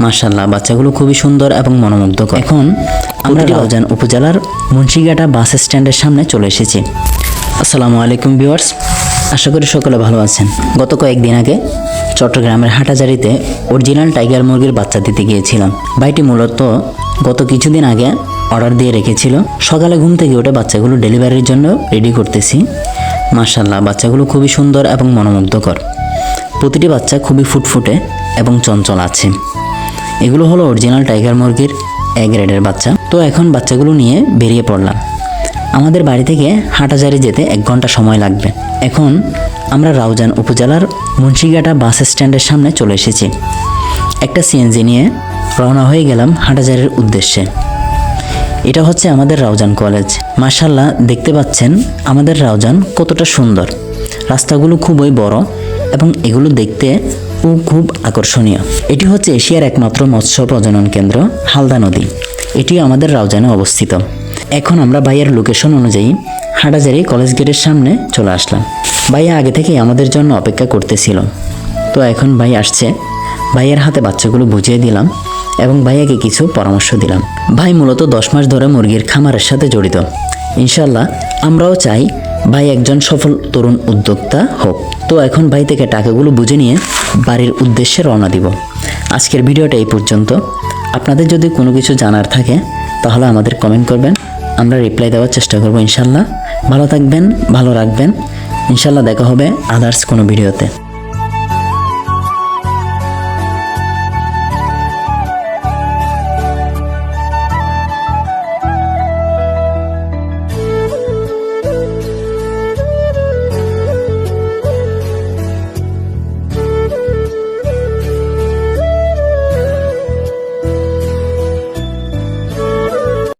মাশাআল্লাহ, বাচ্চাগুলো খুবই সুন্দর এবং মনোমুগ্ধকর। এখন আমরা রাউজান উপজেলার মুন্সিঘাটা বাস স্ট্যান্ডের সামনে চলে এসেছি। আসসালামু আলাইকুম ভিউয়ার্স, আশা করি সকলে ভালো আছেন। গত কয়েকদিন আগে চট্টগ্রামের হাটাজারিতে অরিজিনাল টাইগার মুরগির বাচ্চা দিতে গিয়েছিলাম। ভাইটি মূলত গত কিছুদিন আগে অর্ডার দিয়ে রেখেছিল। সকালে ঘুম থেকে উঠে বাচ্চাগুলো ডেলিভারির জন্য রেডি করতেছি। মাশাআল্লাহ, বাচ্চাগুলো খুবই সুন্দর এবং মনোমুগ্ধকর। প্রতিটি বাচ্চা খুবই ফুটফুটে এবং চঞ্চল আছে। এগুলো হলো অরিজিনাল টাইগার মুরগির এ গ্রেডের বাচ্চা। তো এখন বাচ্চাগুলো নিয়ে বেরিয়ে পড়লাম। আমাদের বাড়ি থেকে হাটাজারি যেতে 1 ঘন্টা সময় লাগবে। এখন আমরা রাউজান উপজেলার মুন্সিঘাটা বাস স্ট্যান্ডের সামনে চলে এসেছি। একটা সিএনজি নিয়ে রওনা হয়ে গেলাম হাটাজারির উদ্দেশ্যে। এটা হচ্ছে আমাদের রাউজান কলেজ। মাশাআল্লাহ, দেখতে পাচ্ছেন আমাদের রাউজান কতটা সুন্দর। রাস্তাগুলো খুবই বড় এবং এগুলো দেখতে খুব আকর্ষণীয়। এটি হচ্ছে এশিয়ার একমাত্র মৎস্য প্রজনন কেন্দ্র হালদা নদী। এটি আমাদের রাউজানে অবস্থিত। এখন আমরা ভাইয়ের লোকেশন অনুযায়ী হাটাজারি কলেজ গেটের সামনে চলে আসলাম। ভাইয়া আগে থেকেই আমাদের জন্য অপেক্ষা করতেছিল। তো এখন ভাই আসছে। ভাইয়ের হাতে বাচ্চাগুলো বুঝিয়ে দিলাম এবং ভাইয়াকে কিছু পরামর্শ দিলাম। ভাই মূলত 10 মাস ধরে মুরগির খামারের সাথে জড়িত। ইনশাল্লাহ আমরাও চাই ভাই একজন সফল তরুণ উদ্যোক্তা হোক। তো এখন ভাই থেকে টাকাগুলো বুঝে নিয়ে বাড়ির উদ্দেশ্যে রওনা দিব। আজকের ভিডিওটা এই পর্যন্ত। আপনাদের যদি কোনো কিছু জানার থাকে তাহলে আমাদের কমেন্ট করবেন, আমরা রিপ্লাই দেওয়ার চেষ্টা করব ইনশাল্লাহ। ভালো থাকবেন, ভালো রাখবেন। ইনশাল্লাহ দেখা হবে আদার্স কোনো ভিডিওতে।